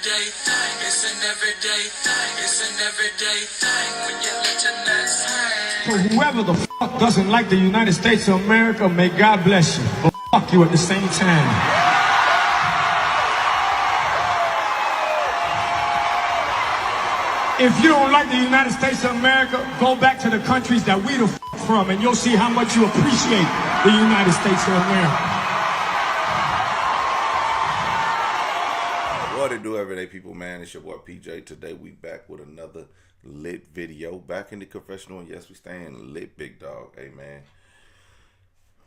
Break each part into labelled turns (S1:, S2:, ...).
S1: everyday thing. It's an everyday thing. It's an everyday thing when you let your nuts hang.
S2: So whoever the fuck doesn't like the United States of America, may God bless you. But fuck you at the same time. If you don't like the United States of America, go back to the countries that we the fuck from, and you'll see how much you appreciate the United States of America.
S3: What it do, everyday people, man? It's your boy PJ. Today we back with another lit video. Back in the confessional, and yes, we staying lit, big dog. Hey, man.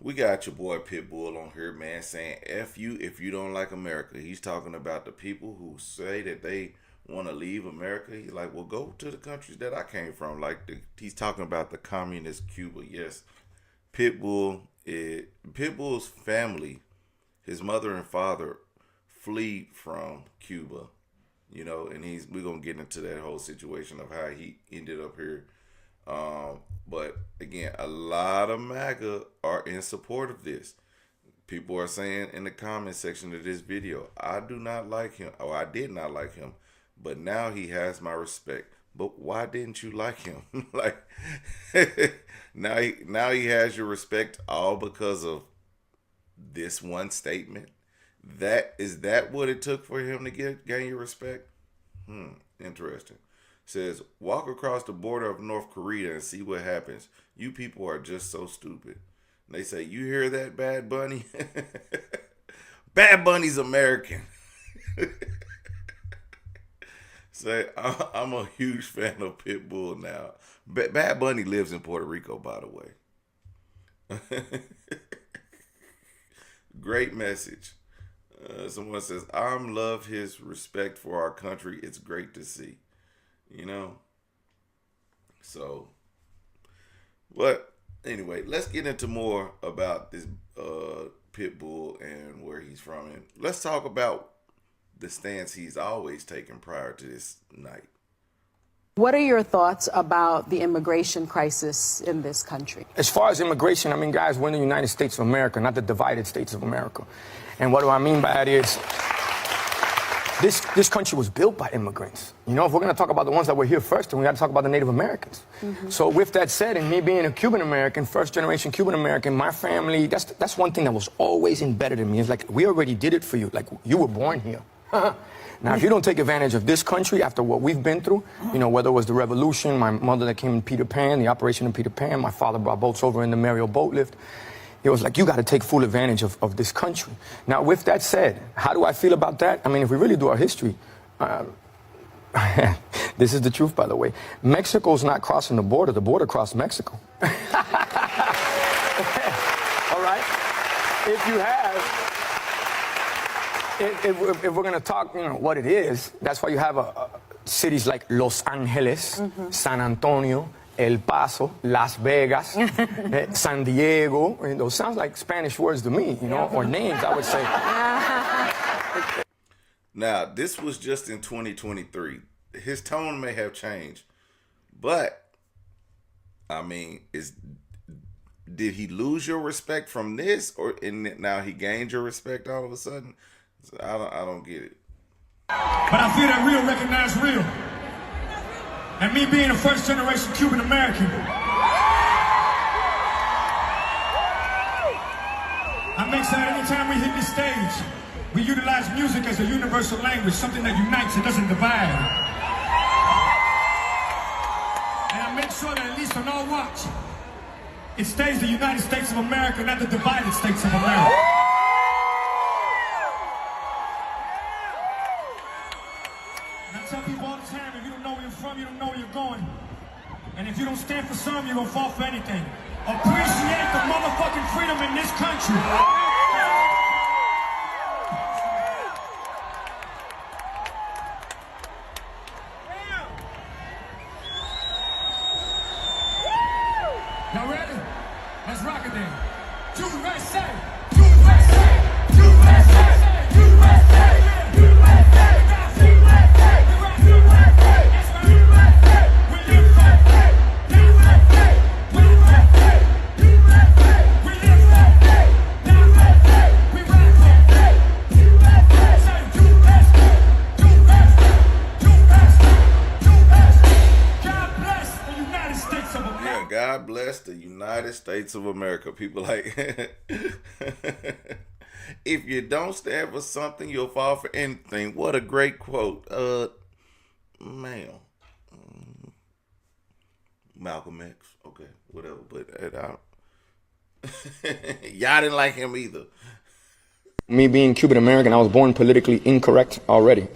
S3: We got your boy Pitbull on here, man, saying F you if you don't like America. He's talking about the people who say that they want to leave America. He's like, well, go to the countries that I came from. Like, he's talking about the communist Cuba. Yes, Pitbull's family, his mother and father, fled from Cuba, you know, and we're gonna get into that whole situation of how he ended up here. But again, a lot of MAGA are in support of this. People are saying in the comment section of this video, I do not like him, or I did not like him, but now he has my respect. But why didn't you like him? Like, now he has your respect all because of this one statement. Is that what it took for him to gain your respect? Interesting. Says, walk across the border of North Korea and see what happens. You people are just so stupid. And they say, you hear that, Bad Bunny? Bad Bunny's American. Say, I'm a huge fan of Pitbull now. Bad Bunny lives in Puerto Rico, by the way. Great message. Someone says, love his respect for our country. It's great to see, you know. So, but anyway, let's get into more about this Pitbull and where he's from. And let's talk about the stance he's always taken prior to this night.
S4: What are your thoughts about the immigration crisis in this country?
S5: As far as immigration, I mean, guys, we're in the United States of America, not the divided states of America. And what do I mean by that is this country was built by immigrants. You know, if we're going to talk about the ones that were here first, then we got to talk about the Native Americans. So with that said, and me being a Cuban American, first generation Cuban American, my family, that's one thing that was always embedded in me. It's like, we already did it for you. Like, you were born here. Now, if you don't take advantage of this country after what we've been through, you know, whether it was the revolution, my mother that came in Peter Pan, the operation of Peter Pan, my father brought boats over in the Mario boat lift. It was like, you got to take full advantage of this country. Now, with that said, how do I feel about that? I mean, if we really do our history, this is the truth, by the way. Mexico's not crossing the border crossed Mexico. All right? If you have... If we're going to talk, you know, what it is, that's why you have cities like Los Angeles, San Antonio, El Paso, Las Vegas, San Diego. I mean, those sound like Spanish words to me, you know, or names, I would say.
S3: Now, this was just in 2023. His tone may have changed, but, I mean, did he lose your respect from this, or now he gained your respect all of a sudden? I don't get it.
S2: But I feel that real recognize real. And me being a first generation Cuban American, I make sure that anytime we hit this stage, we utilize music as a universal language, something that unites, it doesn't divide. And I make sure that at least on our watch, it stays the United States of America, not the divided states of America. I tell people all the time, if you don't know where you're from, you don't know where you're going. And if you don't stand for something, you're gonna fall for anything. Appreciate the motherfucking freedom in this country. Y'all ready? Let's rock it then. USA! USA! USA! USA!
S3: States of America. People like, if you don't stand for something, you'll fall for anything. What a great quote. Man. Malcolm X. Okay, whatever. But y'all didn't like him either.
S5: Me being Cuban American, I was born politically incorrect already.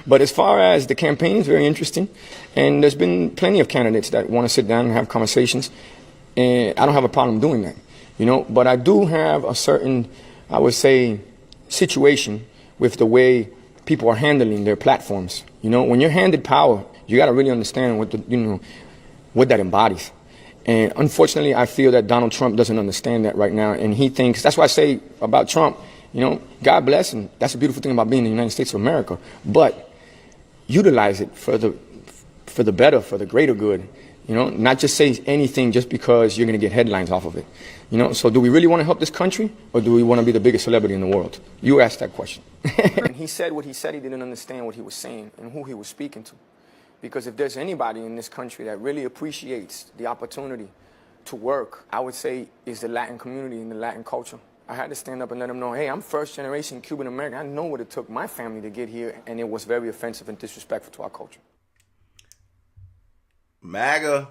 S5: But as far as the campaign, it's very interesting. And there's been plenty of candidates that want to sit down and have conversations. And I don't have a problem doing that, you know. But I do have a certain, I would say, situation with the way people are handling their platforms. You know, when you're handed power, you got to really understand what what that embodies. And unfortunately, I feel that Donald Trump doesn't understand that right now. And he thinks, that's why I say about Trump, you know, God bless him. That's a beautiful thing about being in the United States of America. But utilize it for the better, for the greater good. You know, not just say anything just because you're going to get headlines off of it. You know, so do we really want to help this country, or do we want to be the biggest celebrity in the world? You asked that question. And he said what he said. He didn't understand what he was saying and who he was speaking to. Because if there's anybody in this country that really appreciates the opportunity to work, I would say is the Latin community and the Latin culture. I had to stand up and let them know, hey, I'm first generation Cuban American. I know what it took my family to get here, and it was very offensive and disrespectful to our culture.
S3: MAGA,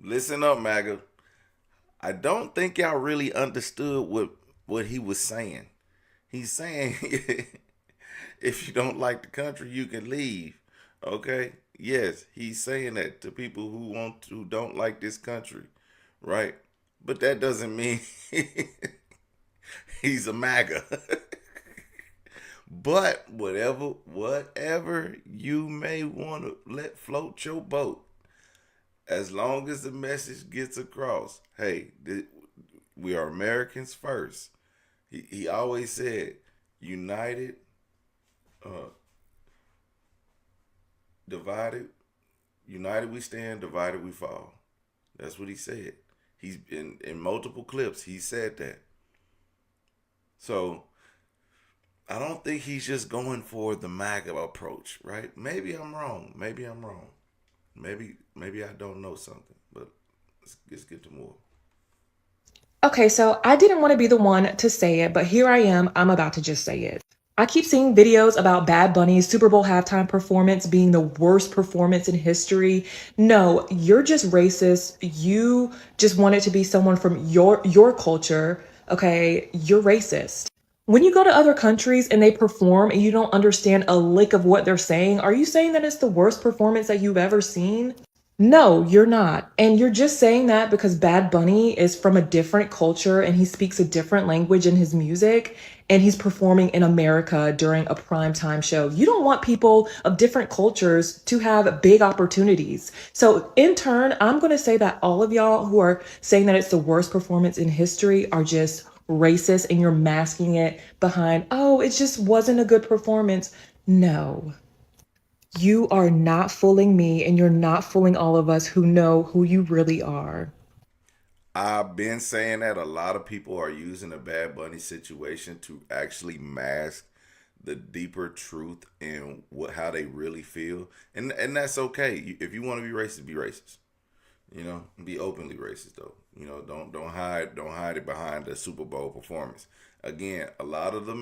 S3: listen up, MAGA. I don't think y'all really understood what he was saying. He's saying, if you don't like the country, you can leave. Okay? Yes, he's saying that to people who don't like this country, right? But that doesn't mean he's a MAGA. But whatever you may want to let float your boat, as long as the message gets across, hey, we are Americans first. He always said, united, united we stand, divided we fall. That's what he said. He's in multiple clips, he said that. So I don't think he's just going for the MAGA approach, right? Maybe I'm wrong. Maybe I don't know something, but let's get to more.
S6: Okay, so I didn't want to be the one to say it, but here I am. I'm about to just say it. I keep seeing videos about Bad Bunny's Super Bowl halftime performance being the worst performance in history. No, you're just racist. You just want it to be someone from your culture. Okay, you're racist. When you go to other countries and they perform and you don't understand a lick of what they're saying, are you saying that it's the worst performance that you've ever seen? No, you're not. And you're just saying that because Bad Bunny is from a different culture and he speaks a different language in his music and he's performing in America during a primetime show. You don't want people of different cultures to have big opportunities. So in turn, I'm going to say that all of y'all who are saying that it's the worst performance in history are just racist and you're masking it behind, oh, it just wasn't a good performance. No. You are not fooling me and you're not fooling all of us who know who you really are.
S3: I've been saying that a lot of people are using the Bad Bunny situation to actually mask the deeper truth and how they really feel. And that's okay. If you want to be racist, be racist. You know, be openly racist though. You know, don't hide it behind the Super Bowl performance. Again, a lot of the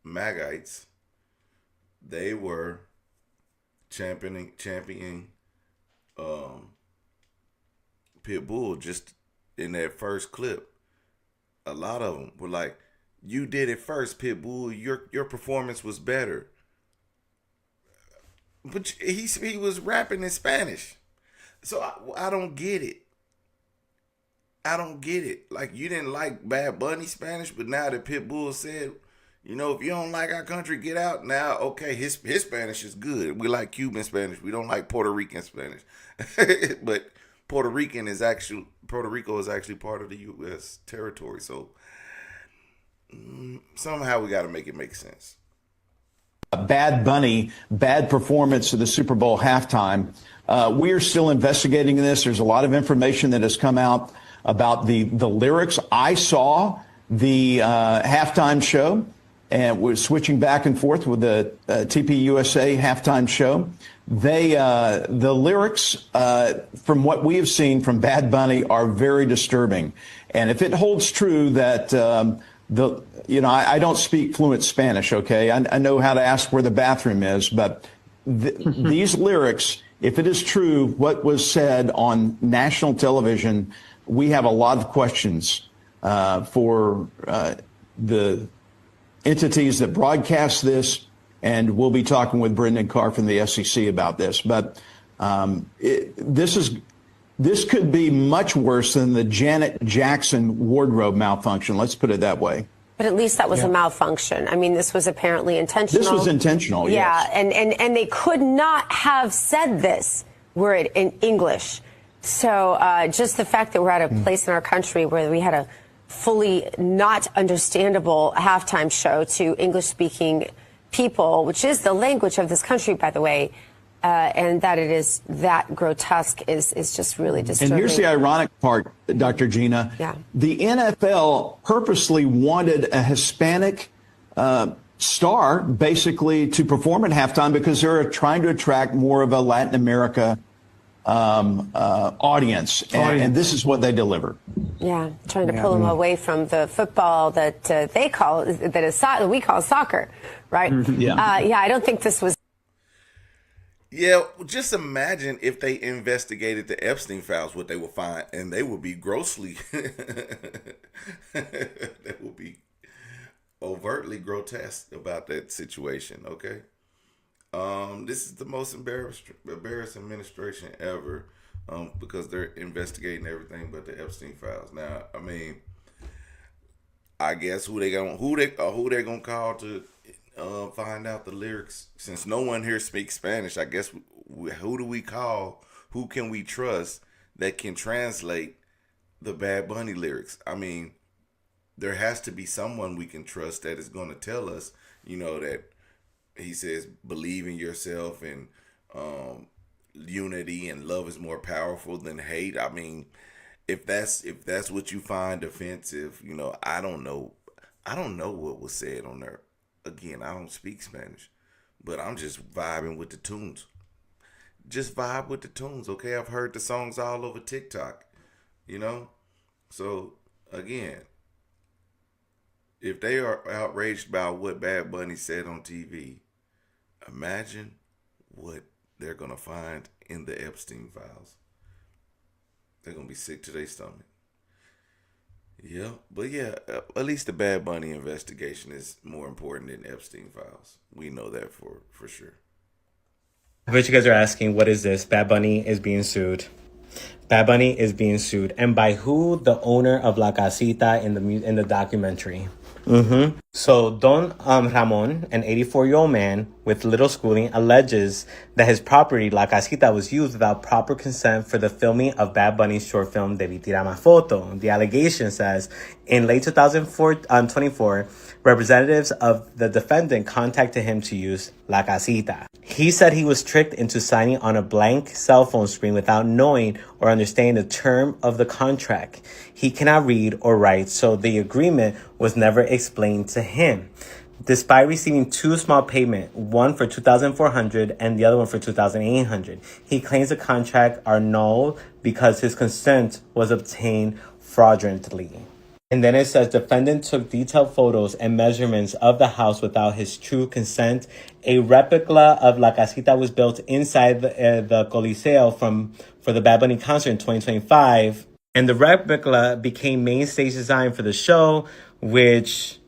S3: MAGites, they were championing Pitbull just in that first clip. A lot of them were like, you did it first, Pitbull. Your performance was better. But he was rapping in Spanish. So I don't get it. I don't get it. Like, you didn't like Bad Bunny Spanish, but now that Pitbull said, you know, if you don't like our country, get out. Now, okay, his Spanish is good. We like Cuban Spanish. We don't like Puerto Rican Spanish. But Puerto Rico is actually part of the U.S. territory. So somehow we got to make it make sense.
S7: Bad Bunny, bad performance of the Super Bowl halftime. We are still investigating this. There's a lot of information that has come out about the lyrics. I saw the halftime show, and we're switching back and forth with the TPUSA halftime show. The lyrics, from what we have seen from Bad Bunny, are very disturbing. And if it holds true that I don't speak fluent Spanish, okay? I know how to ask where the bathroom is, but these lyrics, if it is true what was said on national television, we have a lot of questions for the entities that broadcast this, and we'll be talking with Brendan Carr from the SEC about this. But this could be much worse than the Janet Jackson wardrobe malfunction. Let's put it that way.
S8: But at least that was a malfunction. I mean, this was apparently intentional.
S7: This was intentional,
S8: yeah,
S7: yes.
S8: And they could not have said this were it in English. So just the fact that we're at a place in our country where we had a fully not understandable halftime show to English-speaking people, which is the language of this country, by the way, and that it is that grotesque is just really disturbing.
S7: And here's the ironic part, Dr. Gina.
S8: Yeah.
S7: The NFL purposely wanted a Hispanic star, basically, to perform at halftime because they're trying to attract more of a Latin America audience. And this is what they deliver.
S8: Yeah, trying to pull them away from the football that they call, that we call soccer, right?
S7: Yeah.
S8: I don't think this was.
S3: Yeah, just imagine if they investigated the Epstein files, what they would find, and they would be grossly, they would be overtly grotesque about that situation, okay? This is the most embarrassing administration ever, because they're investigating everything but the Epstein files. Now, I mean, I guess who they're gonna call to find out the lyrics, since no one here speaks Spanish. I guess who do we call? Who can we trust that can translate the Bad Bunny lyrics? I mean, there has to be someone we can trust that is going to tell us, that he says believe in yourself and unity and love is more powerful than hate. I mean, if that's what you find offensive, I don't know what was said on there. Again, I don't speak Spanish, but I'm just vibing with the tunes. Just vibe with the tunes, okay? I've heard the songs all over TikTok, So, again, if they are outraged by what Bad Bunny said on TV, imagine what they're going to find in the Epstein files. They're going to be sick to their stomach. Yeah, but at least the Bad Bunny investigation is more important than Epstein files. We know that for sure.
S9: I bet you guys are asking, what is this? Bad Bunny is being sued. Bad Bunny is being sued. And by who? The owner of La Casita in the documentary. So Don Ramon, an 84-year-old man with little schooling, alleges that his property, La Casita, was used without proper consent for the filming of Bad Bunny's short film, Debí Tirar Más Foto. The allegation says, in late 2024, representatives of the defendant contacted him to use La Casita. He said he was tricked into signing on a blank cell phone screen without knowing or understanding the term of the contract. He cannot read or write, so the agreement was never explained to him. Despite receiving two small payments, one for $2,400 and the other one for $2,800, he claims the contract are null because his consent was obtained fraudulently. And then it says, defendant took detailed photos and measurements of the house without his true consent. A replica of La Casita was built inside the Coliseo for the Bad Bunny concert in 2025. And the replica became main stage design for the show, which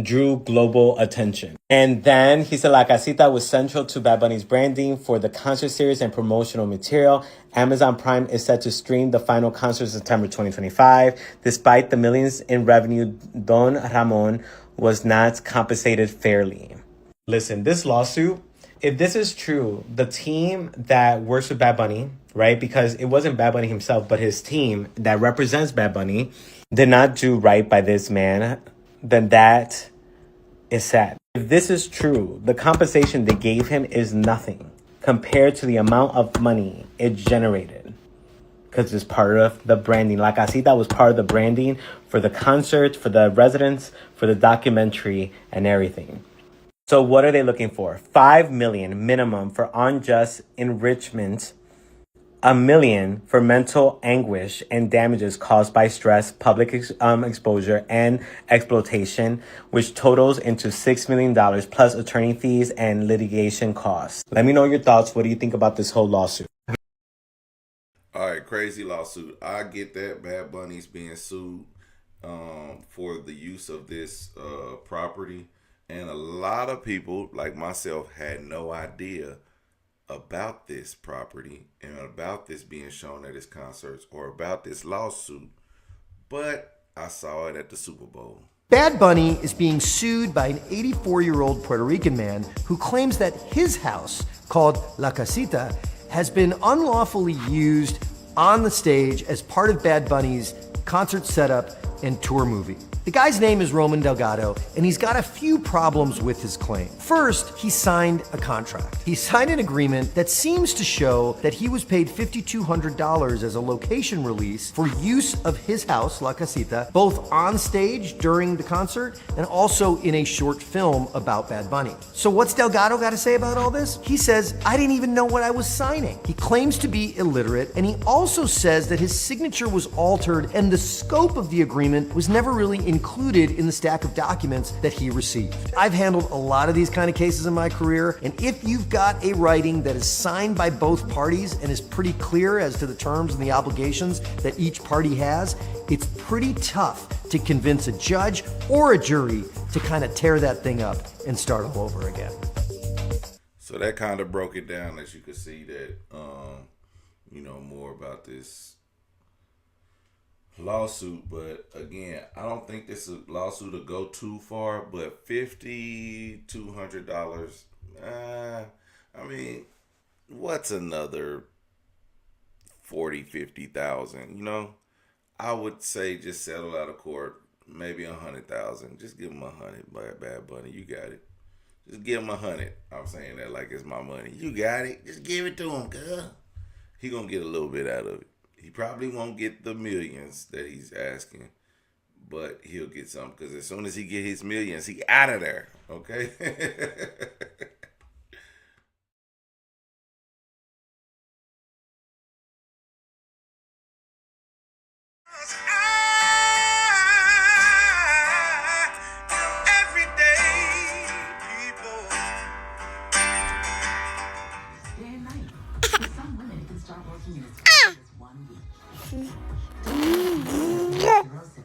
S9: drew global attention. And then he said La Casita was central to Bad Bunny's branding for the concert series and promotional material. Amazon Prime is set to stream the final concert in September 2025. Despite the millions in revenue, Don Ramon was not compensated fairly. Listen, this lawsuit, if this is true, the team that works with Bad Bunny, right, because it wasn't Bad Bunny himself, but his team that represents Bad Bunny, did not do right by this man, then that is sad. If this is true, the compensation they gave him is nothing compared to the amount of money it generated. because it's part of the branding. La Casita was part of the branding for the concert, for the residents, for the documentary, and everything. So what are they looking for? $5 million minimum for unjust enrichment, $1 million for mental anguish and damages caused by stress, public exposure, and exploitation, which totals into $6 million plus attorney fees and litigation costs. Let me know your thoughts. What do you think about this whole lawsuit?
S3: All right, crazy lawsuit. I get that Bad Bunny's being sued for the use of this property. And a lot of people, like myself, had no idea about this property and about this being shown at his concerts or about this lawsuit. But I saw it at the Super Bowl.
S10: Bad Bunny is being sued by an 84-year-old Puerto Rican man who claims that his house, called La Casita, has been unlawfully used on the stage as part of Bad Bunny's concert setup and tour movie. The guy's name is Roman Delgado, and he's got a few problems with his claim. First, he signed a contract. He signed an agreement that seems to show that he was paid $5,200 as a location release for use of his house, La Casita, both on stage during the concert and also in a short film about Bad Bunny. So what's Delgado got to say about all this? He says, I didn't even know what I was signing. He claims to be illiterate, and he also says that his signature was altered and the scope of the agreement was never really included in the stack of documents that he received. I've handled a lot of these kind of cases in my career, and if you've got a writing that is signed by both parties and is pretty clear as to the terms and the obligations that each party has, it's pretty tough to convince a judge or a jury to kind of tear that thing up and start all over again.
S3: So that kind of broke it down, as you could see that, more about this lawsuit. But again, I don't think this lawsuit will go too far, but $5,200, what's another 40,000-50,000? I would say just settle out of court, maybe 100,000. Just give him 100, Bad Bunny. You got it. Just give him 100. I'm saying that like it's my money. You got it. Just give it to him, girl. He gonna get a little bit out of it. He probably won't get the millions that he's asking, but he'll get some, because as soon as he get his millions, he out of there. Okay.